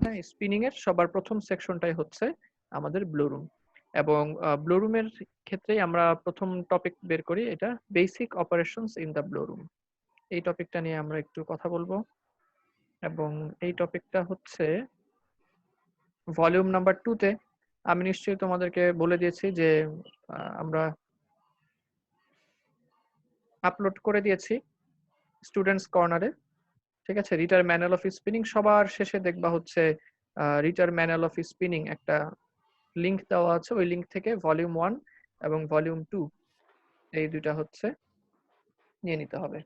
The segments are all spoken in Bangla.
হ্যাঁ, স্পিনিং এর সবার প্রথম সেকশনটাই হচ্ছে আমাদের ব্লু রুম। এবং ব্লু রুমের ক্ষেত্রেই আমরা প্রথম টপিক বের করি, এটা basic operations in the blue room. এই টপিকটা নিয়ে আমরা একটু কথা বলবো। এবং এই টপিকটা হচ্ছে ভলিউম নাম্বার 2 তে। আমি নিশ্চয়ই তোমাদেরকে বলে দিয়েছি যে আমরা আপলোড করে দিয়েছি স্টুডেন্টস কর্নারে। ঠিক আছে, রিটার ম্যানুয়াল অফ স্পিনিং সবার শেষে দেখবা হচ্ছে রিটার ম্যানুয়াল অফ স্পিনিং একটা লিংক দেওয়া আছে। ওই লিংক থেকে ভলিউম 1 এবং ভলিউম 2 এই দুইটা হচ্ছে নিয়ে নিতে হবে।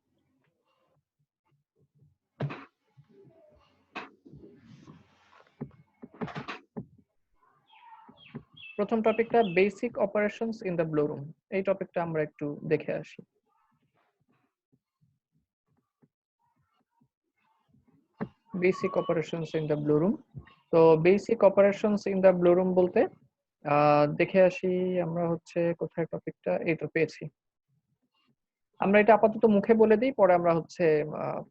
প্রথম টপিকটা basic operations in the blue room. এই টপিকটা আমরা একটু দেখে আসি। Basic operations in the blue room. তো basic operations in the blue room বলতে দেখে আসি আমরা হচ্ছে কোথায় টপিকটা, এই তো পেয়েছি। আমরা এটা আপাতত মুখে বলে দিই, পরে আমরা হচ্ছে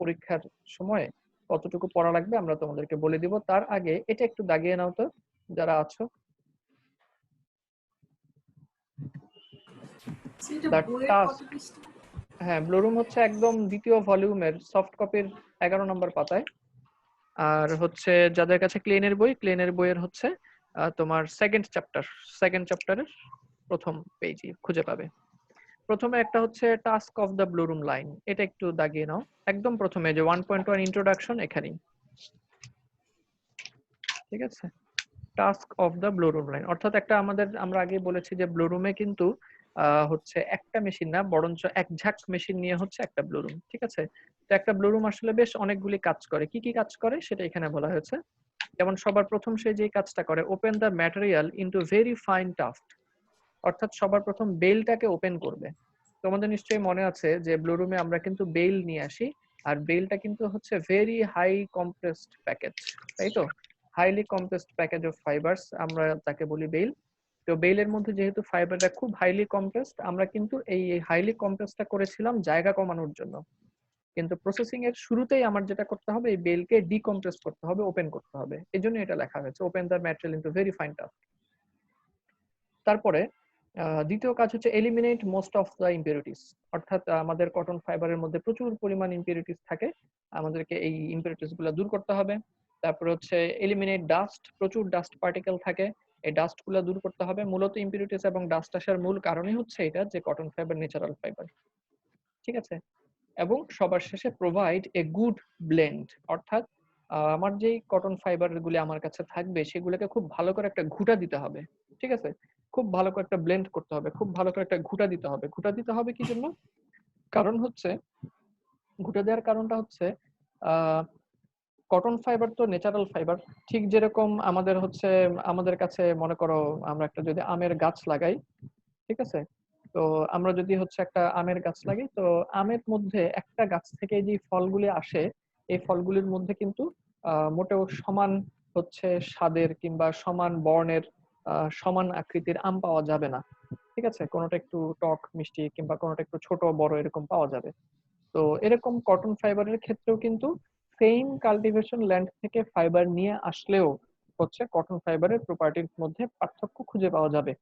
পরীক্ষার সময় কতটুকু পড়া লাগবে আমরা তোমাদেরকে বলে দিব। তার আগে এটা একটু দাগিয়ে নাও তো যারা আছো। The task. হ্যাঁ, ব্লু রুম হচ্ছে একদম দ্বিতীয় ভলিউমের সফট কপির 11 নম্বর পাতায়। আর হচ্ছে যাদের কাছে ক্লেনের বই, ক্লেনের বইয়ের হচ্ছে তোমার সেকেন্ড চ্যাপ্টারের প্রথম পেজই খুঁজে পাবে। প্রথমে একটা হচ্ছে task of the blue room line, এটা একটু দাগিয়ে নাও। একদম প্রথমে যে 1.1 ইন্ট্রোডাকশন এখানেই। ঠিক আছে, task of the blue room line অর্থাৎ একটা আমরা আগে বলেছি যে ব্লু রুমে কিন্তু হচ্ছে একটা মেশিন না, বরঞ্চ এক ঝাঁক মেশিন নিয়ে হচ্ছে একটা ব্লু রুম। ঠিক আছে, তো একটা ব্লু রুম আসলে বেশ অনেকগুলি কাজ করে। কি কি কাজ করে সেটা এখানে বলা হয়েছে। যেমন সবার প্রথম সে যে কাজটা করে, open the material into very fine tuft, অর্থাৎ সবার প্রথম বেলটাকে ওপেন করবে। তোমাদের নিশ্চয়ই মনে আছে যে ব্লু রুমে আমরা কিন্তু বেল নিয়ে আসি, আর বেলটা কিন্তু হচ্ছে ভেরি হাই কম্প্রেসড প্যাকেজ, তাই তো? Highly compressed package of fibres আমরা তাকে বলি বেল। তো বেলের মধ্যে যেহেতু ফাইবারটা খুব হাইলি কম্প্রেসড, আমরা কিন্তু এই হাইলি কম্প্রেসডটা করেছিলাম জায়গা কমানোর জন্য। কিন্তু প্রসেসিং এর শুরুতেই আমার যেটা করতে হবে, এই বেলকে ডিকম্প্রেস করতে হবে, ওপেন করতে হবে। এই জন্য এটা লেখা হয়েছে open the material into very fine tuft. তারপরে দ্বিতীয় কাজ হচ্ছে eliminate most of the impurities, অর্থাৎ আমাদের কটন ফাইবারের মধ্যে প্রচুর পরিমাণ ইম্পিউরিটিস থাকে, আমাদেরকে এই ইম্পিউরিটিস গুলো দূর করতে হবে। তারপরে হচ্ছে এলিমিনেট ডাস্ট, প্রচুর ডাস্ট পার্টিকেল থাকে, এই ডাস্ট গুলো দূর করতে হবে। মূলত ইম্পিউরিটিস এবং ডাস্ট আসার মূল কারণই হচ্ছে এটা যে কটন ফাইবার ন্যাচারাল ফাইবার। ঠিক আছে, এবং সবার শেষে প্রোভাইড এ গুড ব্লেন্ড, অর্থাৎ আমার যেই কটন ফাইবার গুলি আমার কাছে থাকবে সেগুলোকে খুব ভালো করে একটা ঘুটা দিতে হবে। ঠিক আছে, খুব ভালো করে একটা ব্লেন্ড করতে হবে, খুব ভালো করে একটা ঘুটা দিতে হবে। ঘুটা দিতে হবে কি জন্য? কারণ হচ্ছে ঘুটা দেওয়ার কারণটা হচ্ছে কটন ফাইবার তো ন্যাচারাল ফাইবার। ঠিক যেরকম আমাদের হচ্ছে আমাদের কাছে মনে করো আমরা একটা যদি আমের গাছ লাগাই, ঠিক আছে, তো আমরা যদি হচ্ছে একটা আমের গাছ লাগাই, তো আমের মধ্যে একটা গাছ থেকে যে ফলগুলি আসে, এই ফলগুলির মধ্যে কিন্তু মোটেও সমান হচ্ছে স্বাদের কিংবা সমান বর্ণের সমান আকৃতির আম পাওয়া যাবে না। ঠিক আছে, কোনোটা একটু টক মিষ্টি কিংবা কোনোটা একটু ছোট বড় এরকম পাওয়া যাবে। তো এরকম কটন ফাইবারের ক্ষেত্রেও কিন্তু সেম কাল্টিভেশন ল্যান্ড থেকে ফাইবার নিয়ে আসলেও হচ্ছে কটন ফাইবারের প্রপার্টির মধ্যে পার্থক্য খুঁজে পাওয়া যাবে।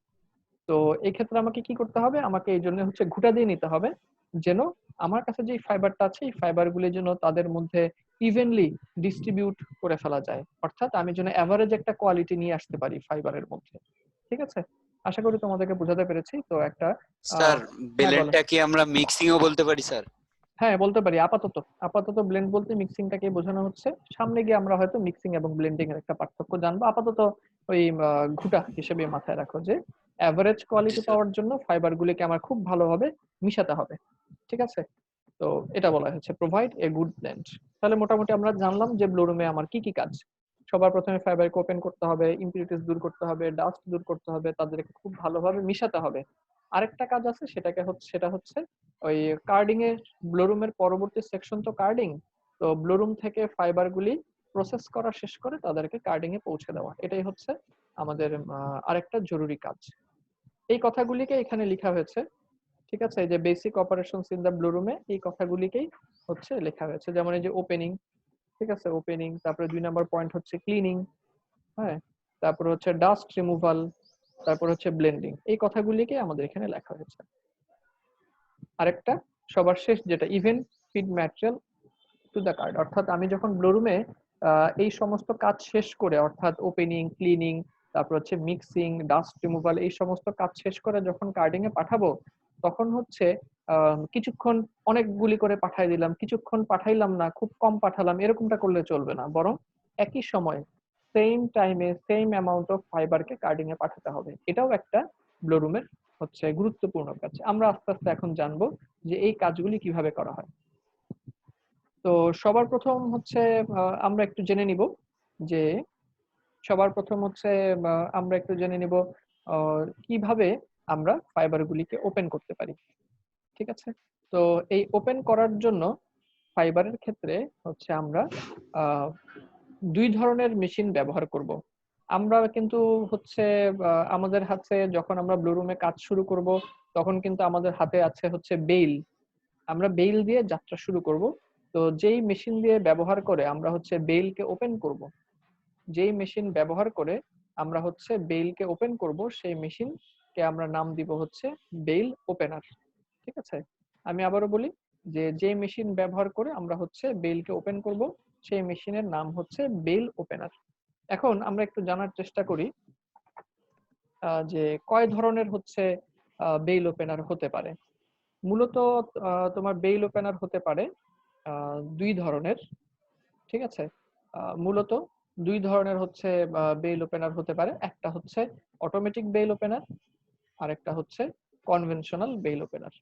তো এই ক্ষেত্রে আমাকে কি করতে হবে? আমাকে এই জন্য হচ্ছে ঘুটা দিয়ে নিতে হবে, যেন আমার কাছে যে ফাইবারটা আছে এই ফাইবার গুলি যেন তাদের মধ্যে ইভেনলি ডিস্ট্রিবিউট করে ফেলা যায়, অর্থাৎ আমি যেন এভারেজ একটা কোয়ালিটি নিয়ে আসতে পারি ফাইবারের মধ্যে। ঠিক আছে, আশা করি তোমাদেরকে বোঝাতে পেরেছি। তো একটা স্যার হ্যাঁ বলো। ব্লেন্ডটা কি আমরা মিক্সিংও বলতে পারি স্যার? হ্যাঁ বলতে পারি, আপাতত আপাতত ব্লেন্ড বলতে মিক্সিংটাকে বোঝানো হচ্ছে। সামনে গিয়ে আমরা হয়তো মিক্সিং এবং ব্লেন্ডিং এর একটা পার্থক্য জানবো। আপাতত ওই ঘুটা হিসেবে মাথায় রাখো যে অ্যাভারেজ জি কোয়ালিটি স্যার। পাওয়ার জন্য ফাইবার গুলিকে আমার খুব ভালোভাবে মিশাতে হবে। ঠিক আছে, তো এটা বলা হচ্ছে প্রোভাইড এ গুড ব্লেন্ড। তাহলে মোটামুটি আমরা জানলাম যে ব্লু রুমে আমার কি কি কাজ। সবার প্রথমে ফাইবারকে ওপেন করতে হবে, ইম্পিউরিটিস দূর করতে হবে, ডাস্ট দূর করতে হবে, তাদেরকে খুব ভালোভাবে মিশাতে হবে। আরেকটা কাজ আছে, সেটা হচ্ছে ওই কার্ডিং এর, ব্লু রুমের পরবর্তী সেকশন তো কার্ডিং। তো ব্লু রুম থেকে ফাইবার গুলি প্রসেস করা শেষ করে তাদেরকে কার্ডিং এ পৌঁছে দেওয়া, এটাই হচ্ছে আমাদের আরেকটা জরুরি কাজ। এই কথাগুলিকে এখানে লেখা হয়েছে। ঠিক আছে, এই যে basic operations in the blue রুমে এই কথাগুলিকেই হচ্ছে লেখা হয়েছে। যেমন এই যে ওপেনিং, ঠিক আছে, ওপেনিং, তারপরে 2 নম্বর পয়েন্ট হচ্ছে ক্লিনিং, হ্যাঁ, তারপর হচ্ছে ডাস্ট রিমুভাল, তারপর হচ্ছে ব্লেন্ডিং, এই কথাগুলিকে আমাদের এখানে লেখা হয়েছে। আরেকটা সবার শেষ যেটা event feed material to the card, অর্থাৎ আমি যখন ব্লোরুমে এই সমস্ত কাজ শেষ করে, অর্থাৎ ওপেনিং, ক্লিনিং, তারপর হচ্ছে মিক্সিং, ডাস্ট রিমুভাল, এই সমস্ত কাজ শেষ করে যখন কার্ডিং এ পাঠাবো, তখন হচ্ছে কিছুক্ষণ অনেকগুলি করে পাঠাই দিলাম, কিছুক্ষণ পাঠাইলাম না, খুব কম পাঠালাম, এরকমটা করলে চলবে না, বরং একই সময় সেম টাইমে সেম অ্যামাউন্ট অফ ফাইবারকে কার্ডিং এ পাঠাতে হবে। এটাও একটা ব্লোরুমের হচ্ছে গুরুত্বপূর্ণ কাজ। আমরা আস্তে আস্তে এখন জানবো যে এই কাজগুলি কিভাবে করা হয়। তো সবার প্রথম হচ্ছে আমরা একটু জেনে নিব যে সবার প্রথম হচ্ছে আমরা একটু জেনে নিব কিভাবে আমরা ফাইবারগুলিকে ওপেন করতে পারি। ঠিক আছে? তো এই ওপেন করার জন্য ফাইবারের ক্ষেত্রে হচ্ছে আমরা আহ, দুই ধরনের মেশিন ব্যবহার করব। আমরা কিন্তু হচ্ছে আমাদের হাতে যখন আমরা ব্লু রুমে কাজ শুরু করব, তখন কিন্তু আমাদের হাতে আছে হচ্ছে বেইল। আমরা বেইল দিয়ে যাত্রা শুরু করব। তো যেই মেশিন দিয়ে ব্যবহার করে আমরা হচ্ছে বেইলকে ওপেন করব, যেই মেশিন ব্যবহার করে আমরা হচ্ছে বেইলকে ওপেন করব, সেই মেশিনকে আমরা নাম দিব হচ্ছে বেইল ওপেনার। ঠিক আছে? আমি আবারও বলি যে যে মেশিন ব্যবহার করে আমরা হচ্ছে বেইলকে ওপেন করব, সেই মেশিনের নাম হচ্ছে বেইল ওপেনার। এখন আমরা একটু জানার চেষ্টা করি যে কয় ধরনের হচ্ছে বেইল ওপেনার হতে পারে। মূলত তোমার বেইল ওপেনার হতে পারে দুই ধরনের। ঠিক আছে? মূলত দুই ধরনের হচ্ছে বেইল ওপেনার হতে পারে। একটা হচ্ছে অটোমেটিক বেইল ওপেনার, আর একটা হচ্ছে কনভেনশনাল বেইল ওপেনার।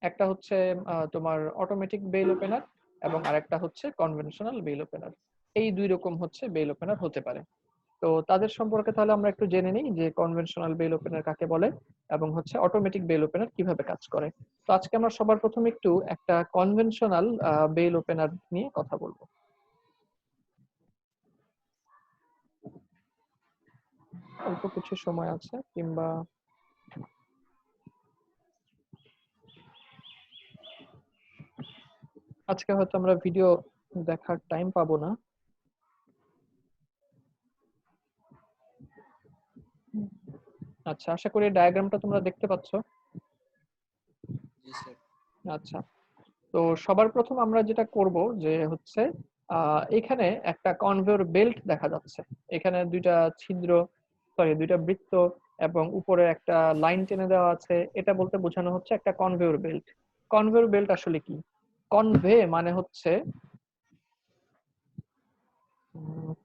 একটা হচ্ছে তোমার অটোমেটিক বেইল ওপেনার এবং আরেকটা হচ্ছে কনভেনশনাল বেইল ওপেনার। এই দুই রকম হচ্ছে বেইল ওপেনার হতে পারে। তো তাদের সম্পর্কে তাহলে আমরা একটু জেনে নিই যে কনভেনশনাল বেইল ওপেনার কাকে বলে এবং হচ্ছে অটোমেটিক বেইল ওপেনার কিভাবে কাজ করে। তো আজকে আমরা সবার প্রথমে একটু একটা কনভেনশনাল বেইল ওপেনার নিয়ে কথা বলবো। অল্প কিছু সময় আছে, কিংবা আজকে হয়তো আমরা ভিডিও দেখার টাইম পাবো না। আচ্ছা, আশা করি ডায়াগ্রামটা তোমরা দেখতে পাচ্ছ। জি স্যার। আচ্ছা, তো সবার প্রথম আমরা যেটা করব যে হচ্ছে এখানে একটা কনভেয়র বেল্ট দেখা যাচ্ছে। এখানে দুইটা ছিদ্র, সরি দুইটা বৃত্ত এবং উপরে একটা লাইন টেনে দেওয়া আছে। এটা বলতে বোঝানো হচ্ছে একটা কনভেয়র বেল্ট। কনভেয়র বেল্ট আসলে কি? কনভে মানে হচ্ছে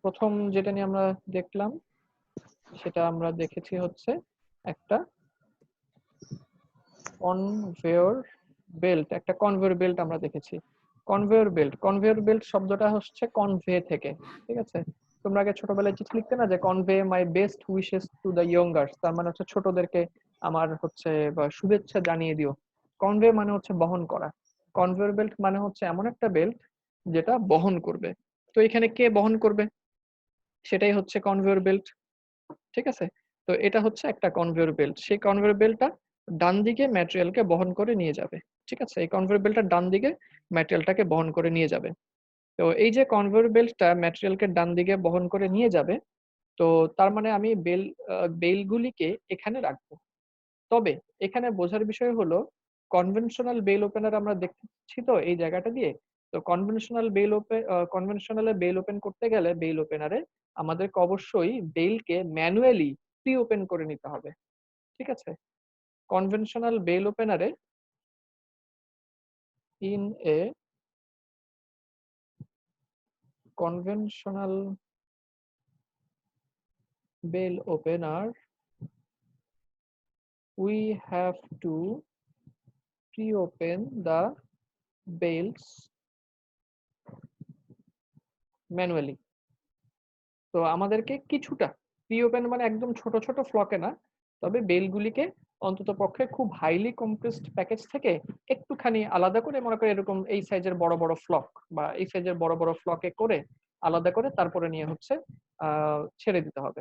প্রথম যেটা নিয়ে আমরা দেখলাম, সেটা আমরা দেখেছি হচ্ছে একটা কনভেয়র বেল্ট। একটা কনভেয়র বেল্ট আমরা দেখেছি। কনভেয়র বেল্ট, কনভেয়র বেল্ট শব্দটা হচ্ছে কনভে থেকে। ঠিক আছে? তোমরা আগে ছোটবেলায় চিঠি লিখতে না, যে convey my best wishes to the youngers, তার মানে হচ্ছে ছোটদেরকে আমার হচ্ছে শুভেচ্ছা জানিয়ে দিও। কনভে মানে হচ্ছে বহন করা। কনভেয়র বেল্ট মানে হচ্ছে এমন একটা বেল্ট যেটা বহন করবে। তো এখানে কে বহন করবে? সেটাই হচ্ছে কনভেয়র বেল্ট। ঠিক আছে? তো এটা হচ্ছে একটা কনভেয়র বেল্ট। সেই কনভেয়র বেল্টটা ডান দিকে ম্যাটেরিয়ালকে বহন করে নিয়ে যাবে। ঠিক আছে? এই কনভেয়র বেল্টটা ডান দিকে ম্যাটেরিয়ালটাকে বহন করে নিয়ে যাবে। তো এই যে কনভেয়র বেল্টটা ম্যাটেরিয়ালকে ডান দিকে বহন করে নিয়ে যাবে, তো তার মানে আমি বেলগুলিকে এখানে রাখবো। তবে এখানে বোঝার বিষয় হলো কনভেনশনাল বেল ওপেনার আমরা দেখছি তো এই জায়গাটা দিয়ে। তো কনভেনশনালে বেল ওপেন করতে গেলে বেল ওপেনারে আমাদেরকে অবশ্যই বেলকে ম্যানুয়ালি প্রি ওপেন করে নিতে হবে। ঠিক আছে? কনভেনশনাল বেল ওপেনারে in a conventional bale opener we have to pre-open the bales manually. তো আমাদেরকে কিছুটা প্রি ওপেন মানে একদম ছোট ছোট ফ্লকে না, তবে বেলগুলিকে অন্তত পক্ষে খুব হাইলি কম্প্রেসড প্যাকেজ থেকে একটুখানি আলাদা করে, মনে করে এরকম এই সাইজের বড় বড় ফ্লক বা এই সাইজের বড় বড় ফ্লকে করে আলাদা করে তারপরে নিয়ে হচ্ছে ছেড়ে দিতে হবে।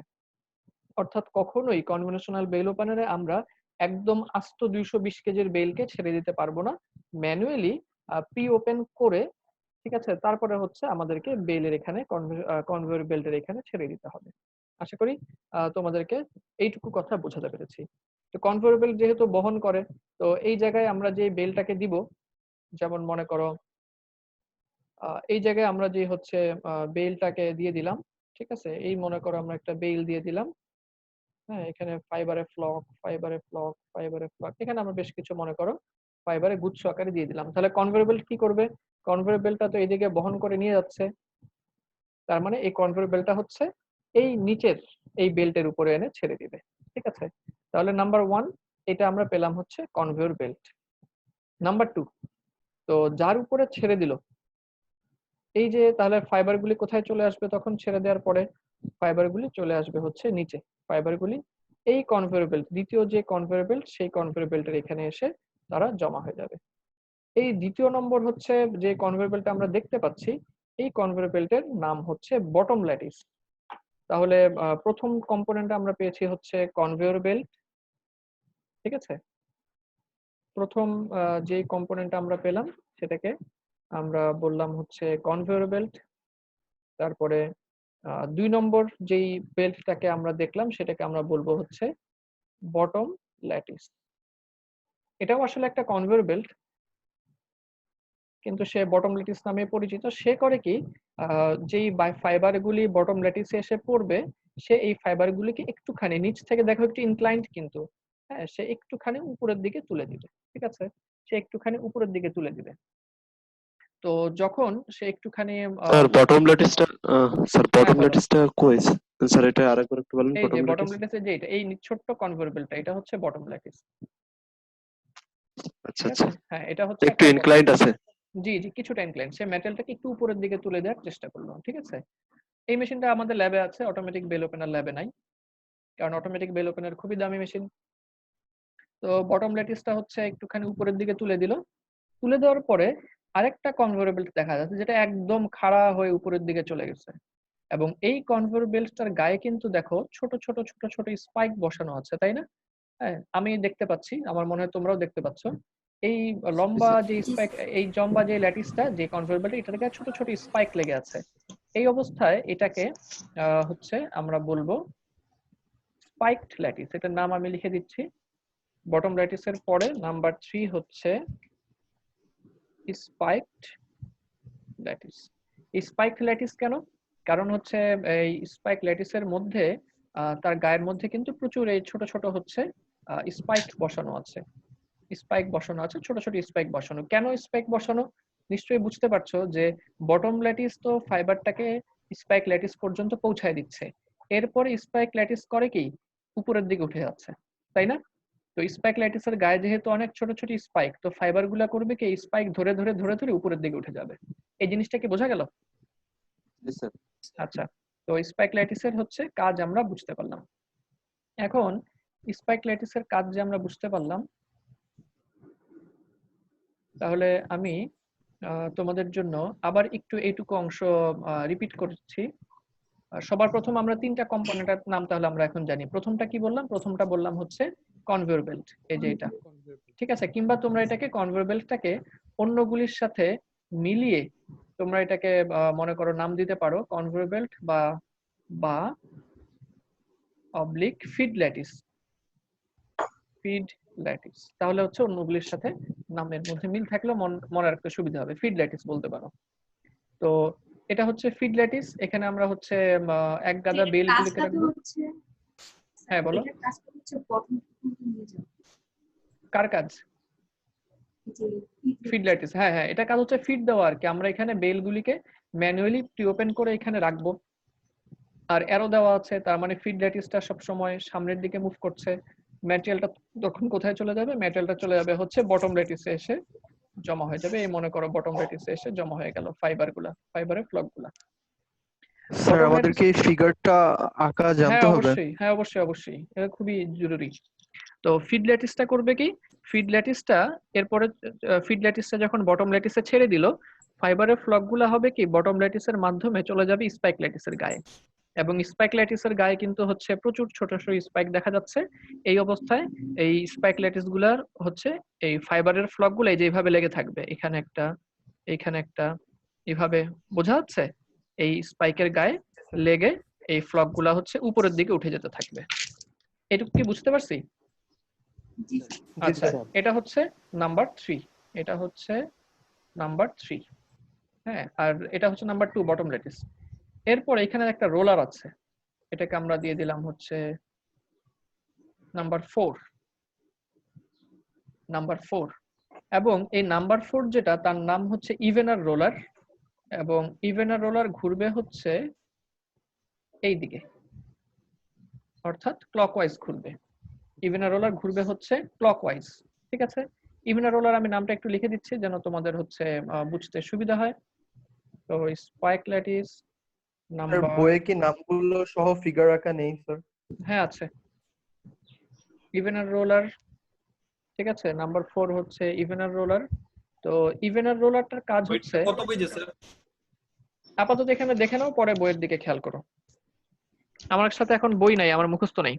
অর্থাৎ কখনোই কনভেনশনাল বেল ওপেনারে আমরা একদম আস্ত 220 কেজির বেলকে ছেড়ে দিতে পারবো না। ম্যানুয়ালি প্রি ওপেন করে, ঠিক আছে, তারপরে হচ্ছে আমাদেরকে বেলের এখানে কনভেয়র বেল্টের এখানে ছেড়ে দিতে হবে। আশা করি তোমাদেরকে এইটুকু কথা বোঝাতে পেরেছি। তো কনভেয়র বেল্ট যেহেতু বহন করে, তো এই জায়গায় আমরা যে বেলটাকে দিব, যেমন মনে করো এই জায়গায় আমরা যে হচ্ছে বেলটাকে দিয়ে দিলাম, ঠিক আছে, এই মনে করো আমরা একটা বেল দিয়ে দিলাম। হ্যাঁ, এখানে ফাইবারে ফ্লক, ফাইবারে ফ্লক, ফাইবারে ফ্লক, এখানে আমরা বেশ কিছু মনে করো ফাইবারে গুচ্ছ আকারে দিয়ে দিলাম। তাহলে কনভেয়র বেল্ট কি করবে? কনভেয়র বেল্টটা তো এইদিকে বহন করে নিয়ে যাচ্ছে, তার মানে এই কনভেয়র বেল্টটা হচ্ছে এই নিচের এই বেল্টের উপরে এনে ছেড়ে দিবে। ঠিক আছে, তাহলে নাম্বার 1 এটা আমরা পেলাম হচ্ছে কনভেয়র বেল্ট। নাম্বার 2, তো যার উপরে ছেড়ে দিল, এই যে তাহলে ফাইবারগুলি কোথায় চলে আসবে তখন ছেড়ে দেওয়ার পরে? ফাইবারগুলি চলে আসবে হচ্ছে নিচে। ফাইবারগুলি এই কনভেয়র বেল্ট, দ্বিতীয় যে কনভেয়র বেল্ট, সেই কনভেয়র বেল্টের এখানে এসে তারা জমা হয়ে যাবে। এই দ্বিতীয় নম্বর হচ্ছে যে কনভেয়র বেল্টটা আমরা দেখতে পাচ্ছি, এই কনভেয়র বেল্টের নাম হচ্ছে বটম ল্যাটিস। তাহলে প্রথম কম্পোনেন্ট আমরা পেয়েছি হচ্ছে কনভেয়র বেল্ট। ঠিক আছে, প্রথম যে কম্পোনেন্ট আমরা পেলাম সেটাকে আমরা বললাম হচ্ছে কনভেয়র বেল্ট। তারপরে 2 নম্বর যেই বেল্টটাকে আমরা দেখলাম সেটাকে আমরা বলবো হচ্ছে বটম ল্যাটিস। এটাও আসলে একটা কনভেয়র বেল্ট, কিন্তু সে বটম ল্যাটিস নামে পরিচিত। সে করে কি, যেই ফাইবারগুলি বটম ল্যাটিসে এসে পড়বে, সে এই ফাইবারগুলিকে একটুখানি নিচ থেকে দেখো একটু ইনক্লাইন্ড কিন্তু, হ্যাঁ, সে একটুখানি উপরের দিকে তুলে দিবে। ঠিক আছে, সে একটুখানি উপরের দিকে তুলে দিবে। তো যখন সে একটুখানি স্যার বটম ল্যাটিসটা স্যার হ্যাঁ বটম বলো। ল্যাটিসটা কই? স্যার এটা আরেকবার একটু বলেন, এই যে বটম বটম ল্যাটিস। ল্যাটিসের যে এটা, এই ছোট্ট কনভেয়র বেল্টটা, এটা হচ্ছে বটম ল্যাটিস। আচ্ছা ঠিক আচ্ছা, আছে, হ্যাঁ, এটা হচ্ছে একটু একটা বটম। ইনক্লাইন্ড আছে। জি জি, কিছুটা ইনক্লাইন, সে মেটেরিয়ালটাকে একটু উপরের দিকে তুলে দেওয়ার চেষ্টা করলো। ঠিক আছে, এই মেশিনটা আমাদের ল্যাবে আছে, অটোমেটিক বেল ওপেনার ল্যাবে নাই, কারণ অটোমেটিক বেল ওপেনার খুবই দামি মেশিন। তো বটম ল্যাটিসটা হচ্ছে একটুখানি উপরের দিকে তুলে দিল। তুলে দেওয়ার পরে আরেকটা কনভেয়র বেল্ট দেখা যাচ্ছে যেটা একদম খাড়া হয়ে উপরের দিকে চলে গেছে, এবং এই কনভেয়র বেল্টটার গায়ে কিন্তু দেখো ছোট ছোট ছোট ছোট স্পাইক বসানো আছে, তাই না? হ্যাঁ, আমি দেখতে পাচ্ছি, আমার মনে হয় তোমরাও দেখতে পাচ্ছ। এই লম্বা যে স্পাইক, এই লম্বা যে ল্যাটিসটা, যে কনভেয়র বেল্ট, এটার গায়ে ছোট ছোট স্পাইক লেগে আছে। এই অবস্থায় এটাকে হচ্ছে আমরা বলবো স্পাইকড ল্যাটিস। এটার নাম আমি লিখে দিচ্ছি। বটম ল্যাটিসের পরে নাম্বার 3 হচ্ছে স্পাইকড ল্যাটিস। স্পাইকড ল্যাটিস কেন? কারণ হচ্ছে এই স্পাইক ল্যাটিসের মধ্যে তার গায়ের মধ্যে কিন্তু প্রচুর এই ছোট ছোট হচ্ছে স্পাইক বসানো আছে। স্পাইক বসানো আছে, ছোট ছোট স্পাইক বসানো। কেন স্পাইক বসানো? নিশ্চয়ই বুঝতে পারছো যে বটম ল্যাটিস তো ফাইবারটাকে স্পাইক ল্যাটিস পর্যন্ত পৌঁছায় দিচ্ছে, এরপরে স্পাইক ল্যাটিস করে কি, উপরের দিকে উঠে যাচ্ছে, তাই না? তো স্পাইক ল্যাটিসের গায়ে যেহেতু অনেক ছোট ছোট স্পাইক, তো ফাইবার গুলা করবে কি, স্পাইক ধরে ধরে ধরে ধরে উপরের দিকে উঠে যাবে। এই জিনিসটা কি বোঝা গেল? আচ্ছা, তো স্পাইক ল্যাটিসের হচ্ছে কাজ আমরা বুঝতে পারলাম। এখন স্পাইক ল্যাটিসের কাজ যে আমরা বুঝতে পারলাম, তাহলে আমি তোমাদের জন্য আবার একটু এইটুকু অংশ রিপিট করছি। সবার প্রথম আমরা 3টা কম্পোনেন্টের নাম তাহলে আমরা এখন জানি। প্রথমটা কি বললাম? প্রথমটা বললাম হচ্ছে কনভেয়র বেল্ট, এই যে এটা। ঠিক আছে, কিংবা তোমরা এটাকে কনভেয়র বেল্টটাকে অন্যগুলির সাথে মিলিয়ে তোমরা এটাকে মনে করো নাম দিতে পারো কনভেয়র বেল্ট বা বা oblique feed lattice. Feed lattice, তাহলে হচ্ছে অন্যগুলির সাথে নামের মধ্যে মিল থাকলেও মনে রাখতে সুবিধা হবে, ফিড ল্যাটিস বলতে পারো। তো এটা হচ্ছে ফিড ল্যাটিস। এখানে আমরা হচ্ছে এক গাদা বেল গুলিকে রাখবো। হ্যাঁ বলো। কার কাজ? ফিড ল্যাটিস, হ্যাঁ হ্যাঁ, এটা কাজ হচ্ছে ফিড দেওয়া আর কি। আমরা এখানে বেল গুলিকে ম্যানুয়ালি প্রি ওপেন করে এখানে রাখবো, আর অ্যারো দেওয়া আছে, তার মানে ফিড ল্যাটিসটা সব সময় সামনের দিকে মুভ করছে। ম্যাটেরিয়ালটা তখন কোথায় চলে যাবে? ম্যাটেরিয়ালটা চলে যাবে হচ্ছে বটম ল্যাটিসে এসে জমা হয়ে যাবে। এই মনে করো বটম ল্যাটিসে এসে জমা হয়ে গেল ফাইবার গুলা, ফাইবারের ফ্লক গুলা। স্যার আমাদেরকে এই ফিগারটা আঁকা হ্যাঁ জানতে হবে? অবশ্যই, হ্যাঁ অবশ্যই অবশ্যই, এটা খুবই জরুরি। তো ফিড ল্যাটিসটা করবে কি, ফিড ল্যাটিসটা এরপরে ফিড ল্যাটিসটা যখন বটম ল্যাটিসে ছেড়ে দিল, ফাইবারের ফ্লক গুলা হবে কি বটম ল্যাটিসের মাধ্যমে চলে যাবে স্পাইক ল্যাটিসের গায়ে, এবং স্পাইক ল্যাটিসের গায়ে কিন্তু হচ্ছে প্রচুর ছোট ছোট স্পাইক দেখা যাচ্ছে। এই অবস্থায় এই স্পাইক ল্যাটিস গুলার হচ্ছে এই ফাইবারের ফ্লক গুলো যেভাবে লেগে থাকবে, এখানে একটা, এখানে একটা, এইভাবে, বোঝা যাচ্ছে? এই স্পাইকের গায়ে লেগে এই ফ্লক গুলা হচ্ছে উপরের দিকে উঠে যেতে থাকবে। এটুকু কি বুঝতে পারছি? আচ্ছা, এটা হচ্ছে নাম্বার 3, এটা হচ্ছে নাম্বার 3। হ্যাঁ, আর এটা হচ্ছে নাম্বার 2 বটম ল্যাটিস। এরপর এখানে একটা রোলার আছে, এটাকে আমরা দিয়ে দিলাম হচ্ছে নাম্বার 4, নাম্বার 4। এবং এই নাম্বার 4 যেটা, তার নাম হচ্ছে ইভেনার রোলার, এবং ইভেনার রোলার ঘুরবে হচ্ছে এই দিকে, অর্থাৎ ক্লকওয়াইজ ঘুরবে। ইভেনার রোলার ঘুরবে হচ্ছে ক্লকওয়াইজ, ঠিক আছে? ইভেনার রোলার আমি নামটা একটু লিখে দিচ্ছি যেন তোমাদের হচ্ছে বুঝতে সুবিধা হয়। তো স্পাইক ল্যাটিস স্যার নাম্বার, বইয়ে কি নামগুলো সহ ফিগার আঁকা নেই স্যার? হ্যাঁ আছে, ইভেনার রোলার, ঠিক আছে? নাম্বার 4 হচ্ছে ইভেনার রোলার। তো ইভেনার রোলারটার কাজ হচ্ছে, কত পেজে স্যার? আপাতত এখানে দেখে নাও, পরে বইয়ের দিকে খেয়াল করো। আমার সাথে এখন বই নাই, আমার মুখস্থ নাই।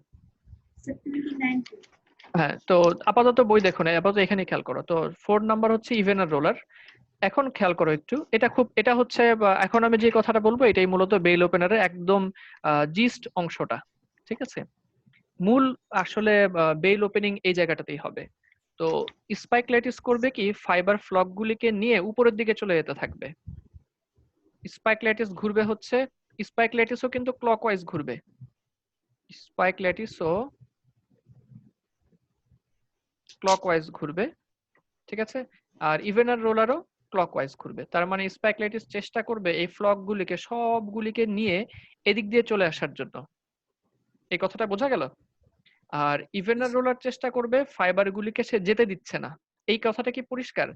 হ্যাঁ, তো আপাতত বই দেখো না, আপাতত এখানে খেয়াল করো। তো 4 নাম্বার হচ্ছে ইভেনার রোলার। এখন খেয়াল করো একটু, এটা হচ্ছে এখন আমি যে কথাটা বলবো এটাই মূলত বেল ওপেনারের একদম জিস্ট অংশটা, ঠিক আছে? মূল আসলে বেল ওপেনিং এই জায়গাটাতেই হবে। তো স্পাইক ল্যাটিস করবে কি, ফাইবার ফ্লক গুলিকে নিয়ে উপরের দিকে চলে যেতে থাকবে। স্পাইক ল্যাটিস ঘুরবে হচ্ছে, স্পাইক ল্যাটিসও কিন্তু ক্লকওয়াইজ ঘুরবে, স্পাইক ল্যাটিসও ক্লকওয়াইজ ঘুরবে, ঠিক আছে? আর ইভেনার রোলারও ক্লকওয়াইজ ঘুরবে। তার মানে স্পাইক ল্যাটিস চেষ্টা করবে এই ফ্লক গুলিকে সবগুলিকে নিয়ে এদিক দিয়ে চলে আসার জন্য। এই কথাটা বোঝা গেল? আর ইভেনার রোলার চেষ্টা করবে ফাইবার গুলিকে সে যেতে দিচ্ছে না। এই কথাটা কি পরিষ্কার?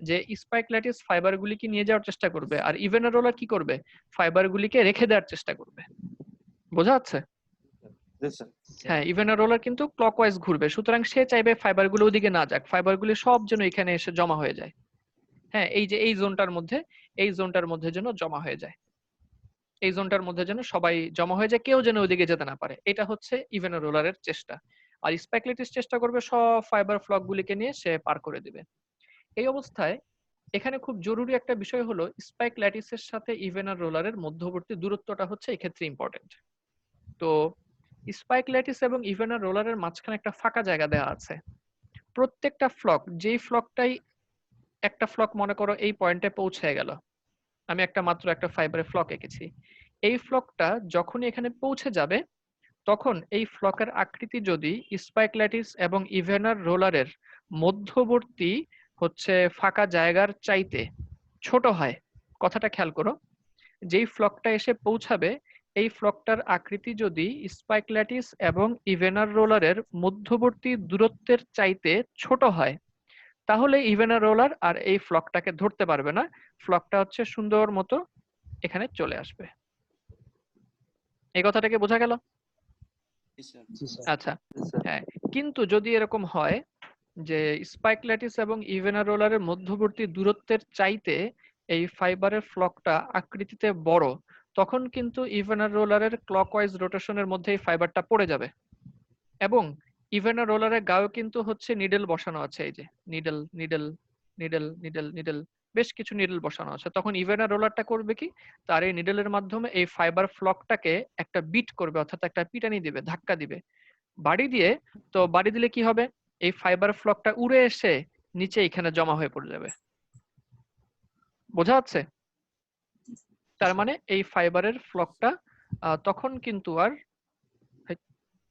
যে স্পাইক ল্যাটিস ফাইবার গুলিকে নিয়ে যাওয়ার চেষ্টা করবে, আর ইভেনার রোলার কি করবে, ফাইবার গুলিকে রেখে দেওয়ার চেষ্টা করবে। বোঝা যাচ্ছে? হ্যাঁ, ইভেনার রোলার কিন্তু ক্লকওয়াইজ ঘুরবে, সুতরাং সে চাইবে ফাইবার গুলো ওদিকে না যাক, ফাইবার গুলি সব যেন এখানে এসে জমা হয়ে যায়। হ্যাঁ, এই যে এই জোনটার মধ্যে যেন জমা হয়ে যায়, এই জোনটার মধ্যে যেন সবাই জমা হয়ে যায়, কেউ যেন ওদিকে যেতে না পারে। এটা হচ্ছে ইভেনার রোলারের চেষ্টা। আর স্পাইক ল্যাটিস চেষ্টা করবে সব ফাইবার ফ্লক গুলিকে নিয়ে সে পার করে দিবে। এই অবস্থায় এখানে খুব জরুরি একটা বিষয় হলো, স্পাইক ল্যাটিসের সাথে ইভেনার রোলারের মধ্যবর্তী দূরত্বটা হচ্ছে এই ক্ষেত্রে ইম্পর্টেন্ট। তো স্পাইক ল্যাটিস এবং ইভেনার রোলারের মাঝখানে একটা ফাঁকা জায়গা দেওয়া আছে। প্রত্যেকটা ফ্লক, যেই ফ্লকটাই, একটা ফ্লক মনে করো এই পয়েন্টে পৌঁছে গেল, আমি মাত্র একটা ফাইবারের ফ্লক এঁকেছি, এই ফ্লকটা যখনই এখানে পৌঁছে যাবে তখন এই ফ্লকের আকৃতি যদি স্পাইক ল্যাটিস এবং ইভেনার রোলারের মধ্যবর্তী হচ্ছে ফাঁকা জায়গার চাইতে ছোট হয়, কথাটা খেয়াল করো, যেই ফ্লকটা এসে পৌঁছাবে এই ফ্লকটার আকৃতি যদি স্পাইক ল্যাটিস এবং ইভেনার রোলারের মধ্যবর্তী দূরত্বের চাইতে ছোট হয়, তাহলে ইভেনার রোলার আর এই ফ্লকটাকে ধরতে পারবে না, ফ্লকটা হচ্ছে সুন্দর মতো এখানে চলে আসবে। এই কথাটাকে বোঝা গেল? আচ্ছা, হ্যাঁ, কিন্তু যদি এরকম হয় যে স্পাইক ল্যাটিস এবং ইভেনার রোলারের মধ্যবর্তী দূরত্বের চাইতে এই ফাইবারের ফ্লকটা আকৃতিতে বড়, তখন কিন্তু ইভেনার রোলারের ক্লকওয়াইজ রোটেশনের মধ্যে এই ফাইবারটা পড়ে যাবে। এবং ইভেনার রোলারের গায়ে কিন্তু হচ্ছে নিডল বসানো আছে, এই যে needle needle needle needle needle, বেশ কিছু নিডল বসানো আছে। তখন ইভেনার রোলারটা করবে কি, তার এই নিডলের মাধ্যমে এই ফাইবার ফ্লকটাকে একটা বিট করবে, অর্থাৎ একটা পিটানি দিবে, ধাক্কা দিবে, বাড়ি দিয়ে। তো বাড়ি দিলে কি হবে, এই ফাইবার ফ্লকটা উড়ে এসে নিচে এখানে জমা হয়ে পড়ে যাবে। বোঝা যাচ্ছে? তার মানে এই ফাইবারের ফ্লকটা তখন কিন্তু আর,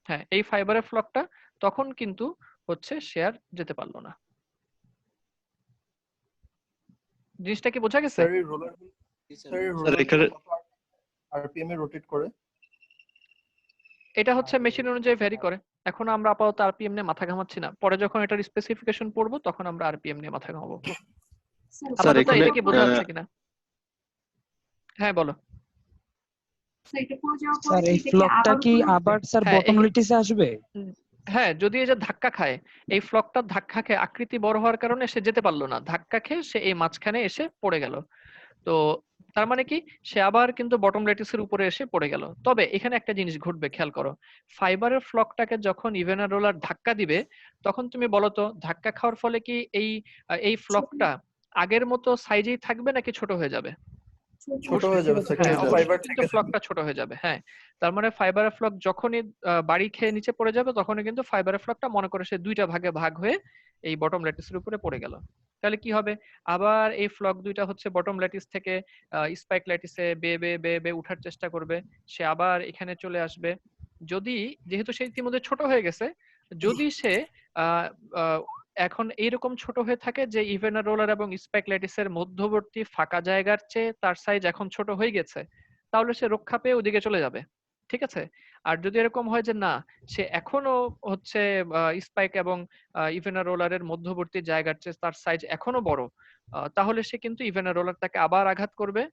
হ্যাঁ, এই ফাইবারের ফ্লকটা তখন কিন্তু হচ্ছে সে আর যেতে পারলো না। জিনিসটা কি বোঝা গেছে? স্যার এই রোলার এখানে আরপিএম এ রোটেট করে? এটা হচ্ছে মেশিন অনুযায়ী ভ্যারি করে। এখন আমরা আপাতত আরপিএম নিয়ে মাথা ঘামাচ্ছি না, পরে যখন এটার স্পেসিফিকেশন পড়বো তখন আমরা আরপিএম নিয়ে মাথা ঘামাবো। স্যার আপাতত এখানে এটা কি বোঝা যাচ্ছে কিনা? হ্যাঁ বলো। স্যার এই ফ্লকটা কি আবার স্যার হ্যাঁ, বটম ল্যাটিসে আসবে? হ্যাঁ, যদি এই যে ধাক্কা খায়, এই ফ্লকটা ধাক্কা খেয়ে আকৃতি বড় হওয়ার কারণে সে যেতে পারলো না, ধাক্কা খেয়ে সে এই মাঝখানে এসে পড়ে গেল। তো তার মানে কি, সে আবার কিন্তু বটম ল্যাটিসের উপরে এসে পড়ে গেল। তবে এখানে একটা জিনিস ঘটবে, খেয়াল করো, ফাইবারের ফ্লকটাকে যখন ইভেনার রোলার ধাক্কা দিবে, তখন তুমি বলো তো ধাক্কা খাওয়ার ফলে কি এই ফ্লকটা আগের মতো সাইজেই থাকবে নাকি ছোট হয়ে যাবে? ছোট হয়ে যাবে স্যার, হ্যাঁ কিন্তু অবশ্যই ফাইবার কিন্তু থেকে ফ্লকটা ছোট হয়ে যাবে। হ্যাঁ, তার মানে ফাইবারের ফ্লক যখনই বাড়ি খেয়ে নিচে পড়ে যাবে তখনই কিন্তু ফাইবারের ফ্লকটা মনে করে সে দুইটা ভাগে ভাগ হয়ে এই বটম ল্যাটিসের উপরে পড়ে গেল। তাহলে কি হবে, আবার এই ফ্লক দুইটা হচ্ছে বটম ল্যাটিস থেকে স্পাইক ল্যাটিসে বেয়ে বেয়ে বেয়ে বেয়ে উঠার চেষ্টা করবে, সে আবার এখানে চলে আসবে। যদি যেহেতু সে ইতিমধ্যে ছোট হয়ে গেছে, যদি সে আহ আহ, এখন এইরকম ছোট হয়ে থাকে যে ইভেনা রোলার এবং স্পাইক ল্যাটিসের মধ্যবর্তী ফাঁকা জায়গার চেয়ে তার সাইজ এখন ছোট হয়ে গেছে, তাহলে সে রক্ষা পেয়ে ওদিকে চলে যাবে। ঠিক আছে। আর যদি এরকম হয় যে না, সে এখনো হচ্ছে স্পাইক এবং ইভেনা রোলারের মধ্যবর্তী জায়গার চেয়ে তার সাইজ এখনো বড়, তাহলে সে কিন্তু ইভেনা রোলার তাকে আবার আঘাত করবে,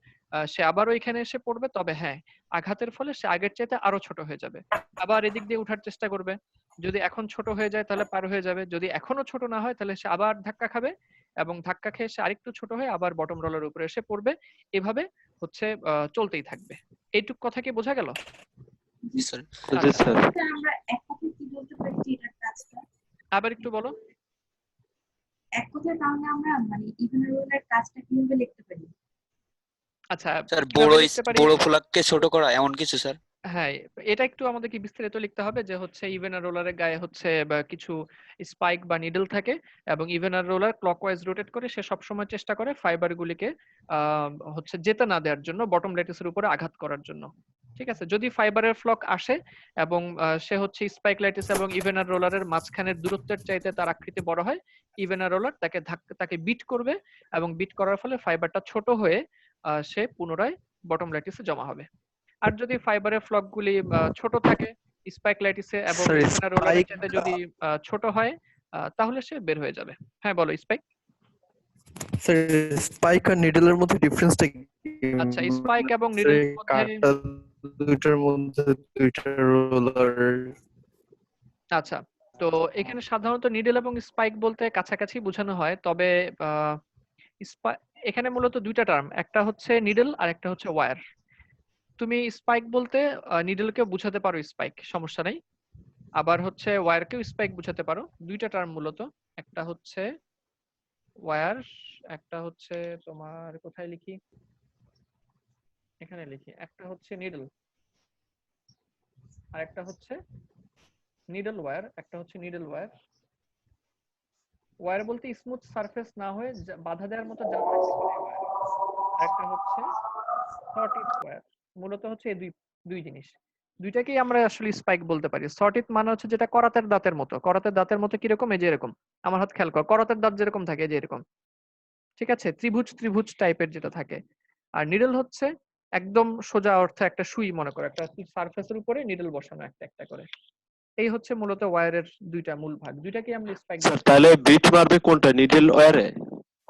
সে আবারও এখানে এসে পড়বে। তবে হ্যাঁ, আঘাতের ফলে সে আগের চাইতে আরো ছোট হয়ে যাবে, আবার এদিক দিয়ে উঠার চেষ্টা করবে। যদি এখন ছোট হয়ে যায় তাহলে পার হয়ে যাবে, যদি এখনো ছোট না হয় তাহলে সে আবার ধাক্কা খাবে, এবং ধাক্কা খেয়ে সে আরেকটু ছোট হয়ে আবার বটম রোলার উপরে এসে পড়বে। এভাবে হচ্ছে চলতেই থাকবে। এইটুক কথা কি বোঝা গেল? জি স্যার। জি আচ্ছা, স্যার। স্যার আমরা এক কথায় কি বলতে পারি যে এটার কাজটা আবার একটু বলো। এক কথায় তাহলে আমরা মানে ইভেন রোলের কাজটা কিভাবে লিখতে পারি? আচ্ছা, স্যার কিভাবে লিখতে পারি? বড় ফ্ল্যাগকে ছোট করা এমন কিছু স্যার। হ্যাঁ, এটা একটু আমাদেরকে বিস্তারিত লিখতে হবে যে হচ্ছে ইভেনার রোলারের গায়ে হচ্ছে বা কিছু স্পাইক বা নিডল থাকে, এবং ইভেনার রোলার ক্লকওয়াইজ রোটেট করে সে সবসময় চেষ্টা করে ফাইবার গুলিকে হচ্ছে যেতে না দেওয়ার জন্য, বটম ল্যাটিসের উপরে আঘাত করার জন্য। ঠিক আছে। যদি ফাইবারের ফ্লক আসে এবং সে হচ্ছে স্পাইক ল্যাটিস এবং ইভেনার রোলারের মাঝখানের দূরত্বের চাইতে তার আকৃতি বড় হয়, ইভেনার রোলার তাকে বিট করবে, এবং বিট করার ফলে ফাইবারটা ছোট হয়ে সে পুনরায় বটম ল্যাটিসে জমা হবে। আর যদি ফাইবারের ফ্লক গুলি ছোট থাকে, স্পাইক ল্যাটিসে এবং স্যার ইভেনার রোলারের স্পাইক চাইতে যদি ছোট হয়, তাহলে সে বের হয়ে যাবে। হ্যাঁ বলো স্পাইক। স্যার স্পাইক আর নিডলের মধ্যে ডিফারেন্সটা কি? আচ্ছা, স্পাইক এবং স্যার নিডলের মধ্যে কাটা দুইটার মধ্যে দুইটা রোলার। আচ্ছা, তো এখানে সাধারণত নিডল এবং স্পাইক বলতে কাছাকাছি বোঝানো হয়, তবে আহ, এখানে মূলত দুইটা টার্ম, একটা হচ্ছে নিডল আর একটা হচ্ছে ওয়্যার। তুমি স্পাইক বলতে নিডলকেও বুঝাতে পারো, স্পাইক সমস্যা নাই। আবার হচ্ছে ওয়্যারকেও স্পাইক বুঝাতে পারো। দুইটা টার্ম মূলত, একটা হচ্ছে ওয়্যার, একটা হচ্ছে তোমার কোথায় লিখি, এখানে লিখি, একটা হচ্ছে নিডল আর একটা হচ্ছে নিডল ওয়্যার, একটা হচ্ছে নিডল ওয়্যার। ওয়্যার বলতে স্মুথ সারফেস না হয়ে বাধা দেওয়ার মতো যা থাকে সেটাই ওয়্যার। আর একটা হচ্ছে সটিথ ওয়্যার। মূলত হচ্ছে এই দুই দুই জিনিস, দুইটাকেই আমরা আসলে স্পাইক বলতে পারি। সটিথ মানে হচ্ছে যেটা করাতের দাঁতের মতো। করাতের দাঁতের মতো কিরকম, এই যে এরকম, আমার হাত খেয়াল কর, করাতের দাঁত যেরকম থাকে, এই যে এরকম। ঠিক আছে, ত্রিভুজ ত্রিভুজ টাইপের যেটা থাকে। আর নিডল হচ্ছে একদম সোজা অর্থে একটা সুই, মনে করো একটা সারফেসের উপরে নিডল বসানো একটা একটা করে। এই হচ্ছে মূলত ওয়্যারের দুইটা মূল ভাগ, দুইটাকে আমরা স্পাইক স্যার তাহলে বিট মারবে কোনটা, নিডল ওয়্যারে?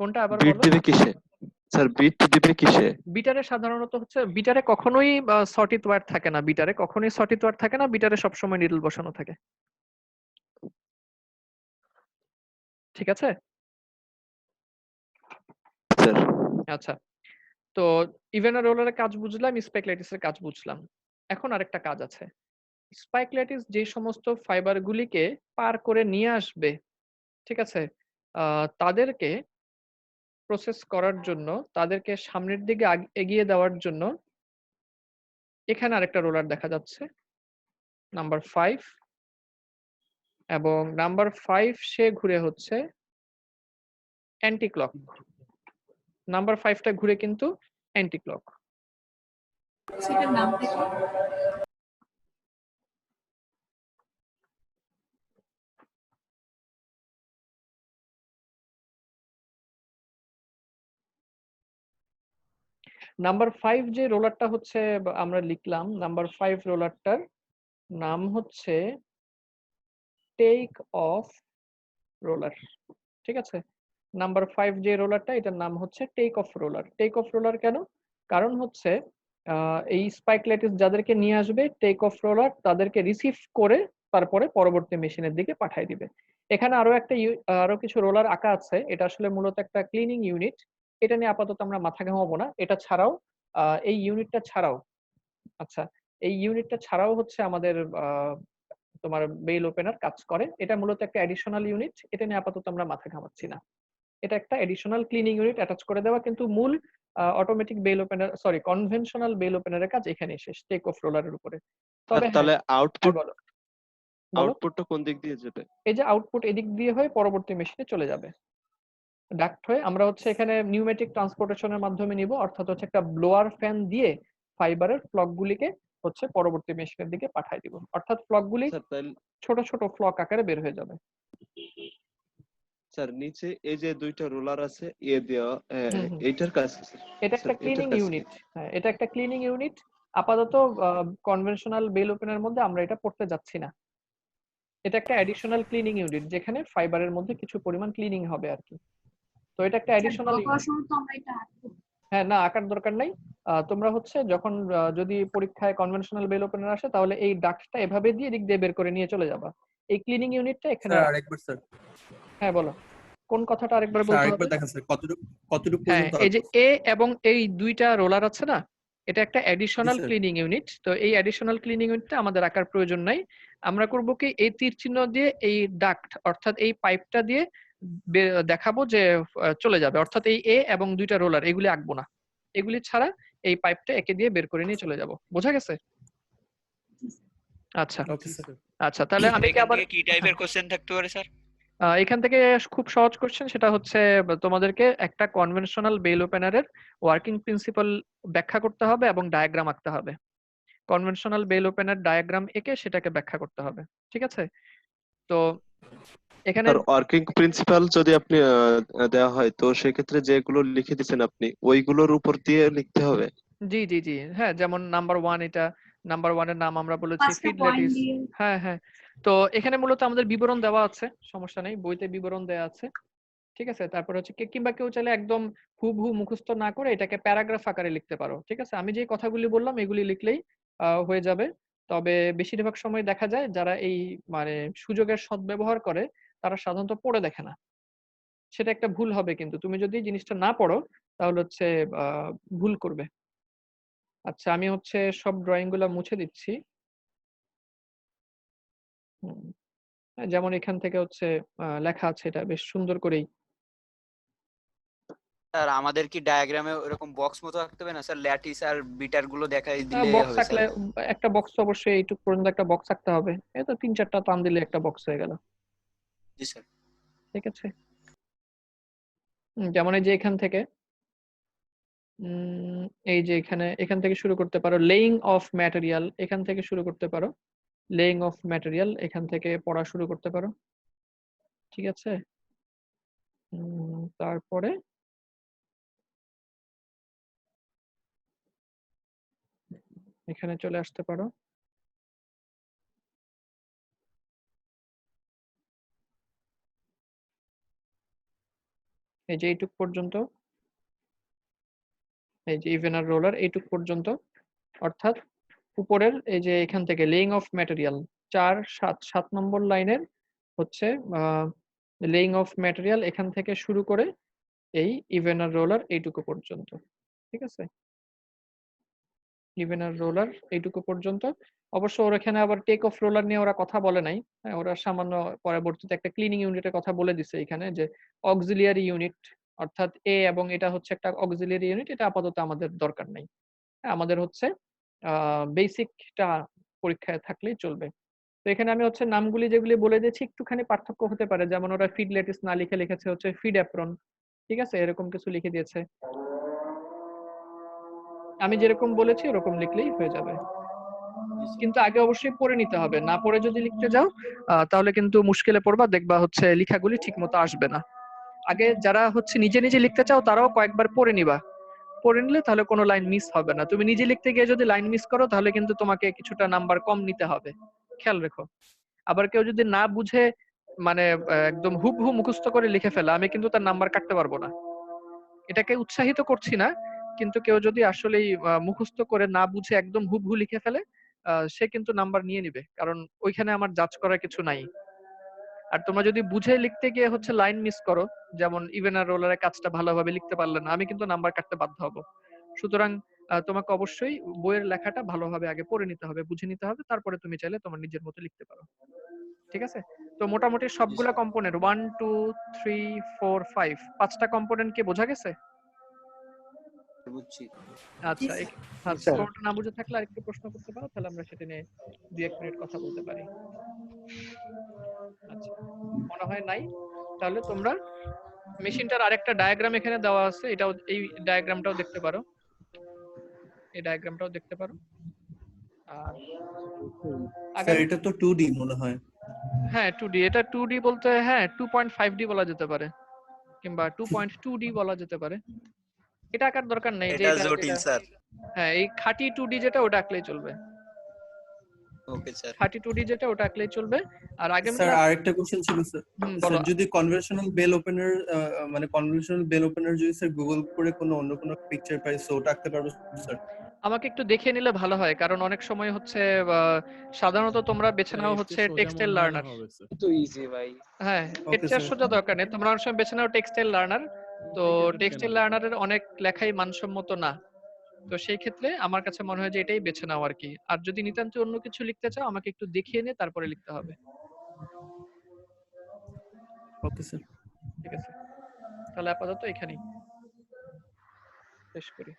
কোনটা আবার বিট বলো। দিবে কিসে? স্যার বিট দিবে কিসে? বিটারে সাধারণত হচ্ছে, বিটারে কখনোই সটিথ ওয়্যার থাকে না, বিটারে কখনোই সটিথ ওয়্যার থাকে না, বিটারে সবসময় নিডল বসানো থাকে। ঠিক আছে। স্যার আচ্ছা, তো ইভেনা রোলারের কাজ বুঝলাম, স্পেকুলেটিসের কাজ বুঝলাম। এখন আরেকটা কাজ আছে। স্পাইকুলেটিস যে সমস্ত ফাইবার গুলিকে পার করে নিয়ে আসবে, ঠিক আছে, তাদেরকে প্রসেস করার জন্য, তাদেরকে সামনের দিকে এগিয়ে দেওয়ার জন্য এখানে আরেকটা রোলার দেখা যাচ্ছে, নাম্বার 5। এবং নাম্বার 5 সে ঘুরে হচ্ছে অ্যান্টি ক্লক। নাম্বার 5টা ঘুরে কিন্তু অ্যান্টি ক্লক। সেটার নামটা কি? নাম্বার 5 যে রোলারটা হচ্ছে আমরা লিখলাম, নাম্বার 5 রোলারটার নাম হচ্ছে টেক অফ রোলার। ঠিক আছে, নাম্বার 5 যে রোলারটা, এটার নাম হচ্ছে take off roller. Take off roller কেন? কারণ হচ্ছে এই স্পাইকুলেটিস যাদেরকে নিয়ে আসবে, টেক অফ রোলার তাদেরকে রিসিভ করে তারপরে পরবর্তী মেশিনের দিকে পাঠিয়ে দিবে। এখানে আরো কিছু রোলার আঁকা আছে, এটা আসলে মূলত একটা ক্লিনিং ইউনিট। এটা নিয়ে আপাতত আমরা মাথা ঘামাবো না। এটা ছাড়াও এই ইউনিটটা ছাড়াও, আচ্ছা, এই ইউনিটটা ছাড়াও হচ্ছে আমাদের তোমার বেল ওপেনার কাজ করে। এটা মূলত একটা অ্যাডিশনাল ইউনিট, এটা নিয়ে আপাতত আমরা মাথা ঘামাচ্ছি না। এটা একটা এডিশনাল ক্লিনিং ইউনিট অ্যাটাচ করে দেওয়া, কিন্তু মূল automatic bale opener conventional bale ওপেনারের কাজ এখানেই শেষ, টেক অফ রোলারের উপরে। স্যার তবে হ্যাঁ, তাহলে আউটপুট বলো বলো। আউটপুটটা কোন দিক দিয়ে যাবে? এই যে আউটপুট এদিক দিয়ে হয়ে পরবর্তী মেশিনে চলে যাবে ডাক্ট হয়ে। আমরা হচ্ছে এখানে নিউমেটিক ট্রান্সপোর্টেশনের মাধ্যমে নিব, অর্থাৎ হচ্ছে একটা ব্লোয়ার ফ্যান দিয়ে ফাইবারের ফ্লকগুলিকে হচ্ছে পরবর্তী মেশিনের দিকে পাঠিয়ে দিব, অর্থাৎ ফ্লকগুলি স্যার তাহলে ছোট ছোট ফ্লক আকারে বের হয়ে যাবে। স্যার নিচে এই যে দুইটা রোলার আছে দেওয়া, হুম, হুম। এইটার কাজ কি স্যার? এটা একটা স্যার, ক্লিনিং এটার কাজ কি? ইউনিট। হ্যাঁ, এটা একটা ক্লিনিং ইউনিট। আপাতত কনভেনশনাল বেল ওপেনের মধ্যে আমরা এটা পড়তে যাচ্ছি না। এটা একটা অ্যাডিশনাল ক্লিনিং ইউনিট যেখানে ফাইবারের মধ্যে কিছু পরিমাণ ক্লিনিং হবে আর কি। তো এটা একটা অ্যাডিশনাল ড্র করার সময় তো আমরা এটা আঁকবো। হ্যাঁ, না আঁকার দরকার নাই। তোমরা হচ্ছে যখন যদি পরীক্ষায় কনভেনশনাল বেল ওপেনার আসে তাহলে এই ডাক্টটা এভাবে দিয়ে এদিক দিয়ে বের করে নিয়ে চলে যাবা। এই ক্লিনিং ইউনিটটা এখানে স্যার আরেকবার স্যার হ্যাঁ বলো, কোন কথাটা আরেকবার স্যার বলতে আরেকবার হবে? দেখেন স্যার কতটুকু হ্যাঁ, পর্যন্ত এই যে আঁকবো? এ এবং এই দুইটা রোলার আছে না, এটা একটা অ্যাডিশনাল স্যার। Cleaning unit. তো এই অ্যাডিশনাল ক্লিনিং ইউনিটটা আমাদের আঁকার প্রয়োজন নাই। আমরা করব কি, এই তীর চিহ্ন দিয়ে এই ডাক্ট অর্থাৎ এই পাইপটা দিয়ে দেখাবো যে চলে যাবে, অর্থাৎ এই এ এবং দুইটা রোলার এগুলি আঁকবো না, এগুলি ছাড়া এই পাইপটা একে দিয়ে বের করে নিয়ে চলে যাব। বোঝা গেছে? আচ্ছা ওকে স্যার। আচ্ছা, তাহলে আমি কি এখান আবার থেকে কি টাইপের কোশ্চেন থাকতে পারে স্যার? এখান থেকে খুব সহজ কোশ্চেন, সেটা হচ্ছে তোমাদেরকে একটা কনভেনশনাল বেল ওপেনারের ওয়ার্কিং প্রিন্সিপাল ব্যাখ্যা করতে হবে এবং ডায়াগ্রাম আঁকতে হবে। কনভেনশনাল বেল ওপেনার ডায়াগ্রাম এঁকে সেটাকে ব্যাখ্যা করতে হবে, ঠিক আছে? তো এখানে স্যার ওয়ার্কিং প্রিন্সিপাল যদি আপনি দেওয়া হয় তো সেক্ষেত্রে যেগুলো লিখে দিচ্ছেন আপনি ওইগুলোর উপর দিয়ে লিখতে হবে। জি জি জি হ্যাঁ, যেমন নাম্বার 1, এটা নাম্বার 1 এর নাম আমরা বলেছি পাঁচটা ফিড পয়েন্ট ল্যাটিস। দিয়ে হ্যাঁ হ্যাঁ, তো এখানে মূলত আমাদের বিবরণ দেওয়া আছে, সমস্যা নেই, বইতে বিবরণ দেওয়া আছে, ঠিক আছে? তারপর হচ্ছে কিংবা কেউ চাইলে একদম হুবহু মুখস্থ না করে এটাকে প্যারাগ্রাফ আকারে লিখতে পারো, ঠিক আছে? আমি যে কথাগুলি বললাম এগুলি লিখলেই হয়ে যাবে। তবে বেশিরভাগ সময় দেখা যায় যারা এই মানে সুযোগের সদ্ব্যবহার করে তারা সাধারণত পড়ে দেখে না, সেটা একটা ভুল হবে। কিন্তু তুমি যদি জিনিসটা না পড়ো তাহলে হচ্ছে ভুল করবে। আচ্ছা, আমি হচ্ছে সব ড্রয়িং গুলা মুছে দিচ্ছি। হুম, যেমন এখান থেকে হচ্ছে লেখা আছে এটা বেশ সুন্দর করেই। স্যার আমাদের কি ডায়াগ্রামে এরকম বক্স মতো আঁকতে হবে না স্যার? ল্যাটিস আর বিটার গুলো দেখাই দিলে বক্স হবে আঁকলে স্যার। একটা বক্স অবশ্যই এইটুক পর্যন্ত একটা বক্স আঁকতে হবে, এই তো 3-4টা টান দিলে একটা বক্স হয়ে গেল, জি স্যার। ঠিক আছে? যেমন এই যে এখান থেকে এই যে এখান থেকে শুরু করতে পারো, লেইং অফ ম্যাটেরিয়াল এখান থেকে শুরু করতে পারো, লেইং অফ ম্যাটেরিয়াল এখান থেকে পড়া শুরু করতে পারো, ঠিক আছে? তারপরে এখানে চলে আসতে পারো। এই যে এইটুক পর্যন্ত, এই যে ইভেনার রোলার এইটুক পর্যন্ত, অর্থাৎ উপরের এই যে এখান থেকে লেইং অফ ম্যাটেরিয়াল 4-7 নম্বর লাইনের হচ্ছে লেইং অফ ম্যাটেরিয়াল এখান থেকে শুরু করে এই ইভেনার রোলার এইটুকু পর্যন্ত, ঠিক আছে? ইভেনার রোলার এইটুকু পর্যন্ত। অবশ্য ওর এখানে আবার টেক অফ রোলার নিয়ে ওরা কথা বলে নাই। হ্যাঁ, ওরা সামান্য পরবর্তীতে একটা ক্লিনিং ইউনিটের কথা বলে দিছে এখানে, যে অক্সিলিয়ারি ইউনিট, অর্থাৎ এ এবং এটা হচ্ছে একটা অক্সিলিয়ারি ইউনিট, এটা আপাতত আমাদের দরকার নাই। হ্যাঁ, আমাদের হচ্ছে বেসিকটা পরীক্ষায় থাকলেই চলবে। তো এখানে আমি হচ্ছে নামগুলি যেগুলি বলে দিয়েছি একটুখানি পার্থক্য হতে পারে, যেমন ওরা ফিড ল্যাটিস না লিখে লিখেছে হচ্ছে ফিড অ্যাপ্রন, ঠিক আছে? এরকম কিছু লিখে দিয়েছে। আমি যেরকম বলেছি ওরকম লিখলেই হয়ে যাবে, কিন্তু আগে অবশ্যই পড়ে নিতে হবে। না পড়ে যদি লিখতে যাও তাহলে কিন্তু মুশকিলে পড়বা, দেখবা হচ্ছে লেখাগুলি ঠিক মতো আসবে না। আগে যারা হচ্ছে নিজে নিজে লিখতে চাও তারাও কয়েকবার পড়ে নিবা, পড়ে নিলে তাহলে কোনো লাইন মিস হবে না। তুমি নিজে লিখতে গিয়ে যদি লাইন মিস করো তাহলে কিন্তু তোমাকে কিছুটা নাম্বার কম নিতে হবে, খেয়াল রেখো। আবার কেউ যদি না বুঝে মানে একদম হুবহু মুখস্থ করে লিখে ফেলে, আমি কিন্তু তার নাম্বার কাটতে পারবো না। এটাকে উৎসাহিত করছি না, কিন্তু কেউ যদি আসলেই মুখস্থ করে না বুঝে একদম হুবহু লিখে ফেলে সে কিন্তু নাম্বার নিয়ে নিবে, কারণ ওইখানে আমার জাজ করার কিছু নাই। আর তোমরা যদি বুঝে লিখতে গিয়ে হচ্ছে লাইন মিস করো, যেমন ইভেনার রোলারের কাজটা ভালোভাবে লিখতে পারলে না, আমি কিন্তু নাম্বার কাটতে বাধ্য হব। সুতরাং তোমাকে অবশ্যই বইয়ের লেখাটা ভালোভাবে আগে পড়ে নিতে হবে, বুঝে নিতে হবে, তারপরে তুমি চাইলে তোমার নিজের মতো লিখতে পারো। ঠিক আছে? তো মোটামুটি সবগুলা কম্পোনেন্ট 1 2 3 4 5 পাঁচটা কম্পোনেন্ট কি বোঝা গেছে? বুঝছি। আচ্ছা স্যার। আচ্ছা কোনটা না বুঝে থাকলে আরেকটু প্রশ্ন করতে পারো, তাহলে আমরা সেটা নিয়ে 2-1 মিনিট কথা বলতে পারি। আচ্ছা মনে হয় নাই। তাহলে তোমরা মেশিনটার আরেকটা ডায়াগ্রাম এখানে দেওয়া আছে, এটাও এই ডায়াগ্রামটাও দেখতে পারো, এই ডায়াগ্রামটাও দেখতে পারো। আর স্যার আগামী এটা তো 2D মনে হয়। হ্যাঁ 2D, এটা 2D বলতে হ্যাঁ 2.5D বলা যেতে পারে, কিংবা 2.2D বলা যেতে পারে। এটা আঁকার দরকার নেই, যে এটা এটা জটিল যেটা স্যার। হ্যাঁ এই খাঁটি 2D যেটা ওটা আঁকলেই চলবে, ওকে স্যার। খাঁটি 2D যেটা ওটা আঁকলেই চলবে। আর আগামী স্যার আরেকটা কোশ্চেন ছিল স্যার। বলো। স্যার যদি কনভেনশনাল বেল ওপেনার মানে কনভেনশনাল বেল ওপেনার যদি স্যার গুগল করে কোনো অন্য কোনো পিকচার পাই সো ওটা আঁকতে পারবো স্যার? আমাকে একটু দেখিয়ে নিলে ভালো হয়, কারণ অনেক সময় হচ্ছে সাধারণত তোমরা বেছে নাও হচ্ছে টেক্সটাইল লার্নার। তো ইজি ভাই। হ্যাঁ এর ওকে চেয়ে স্যার। সোজা দরকার নেই, তোমরা অনেক সময় বেছে নাও টেক্সটাইল লার্নার। তো টেক্সটাইল লার্নারের অনেক লেখাই মানসম্মত না, তো সেই ক্ষেত্রে আমার কাছে মনে হয় যে এটাই বেছে নাও আর কি। আর যদি নিতান্ত অন্য কিছু লিখতে চাও আমাকে একটু দেখিয়ে নিয়ে তারপরে লিখতে হবে। Okay sir. ঠিক আছে, তাহলে আপাতত এখানেই শেষ করি।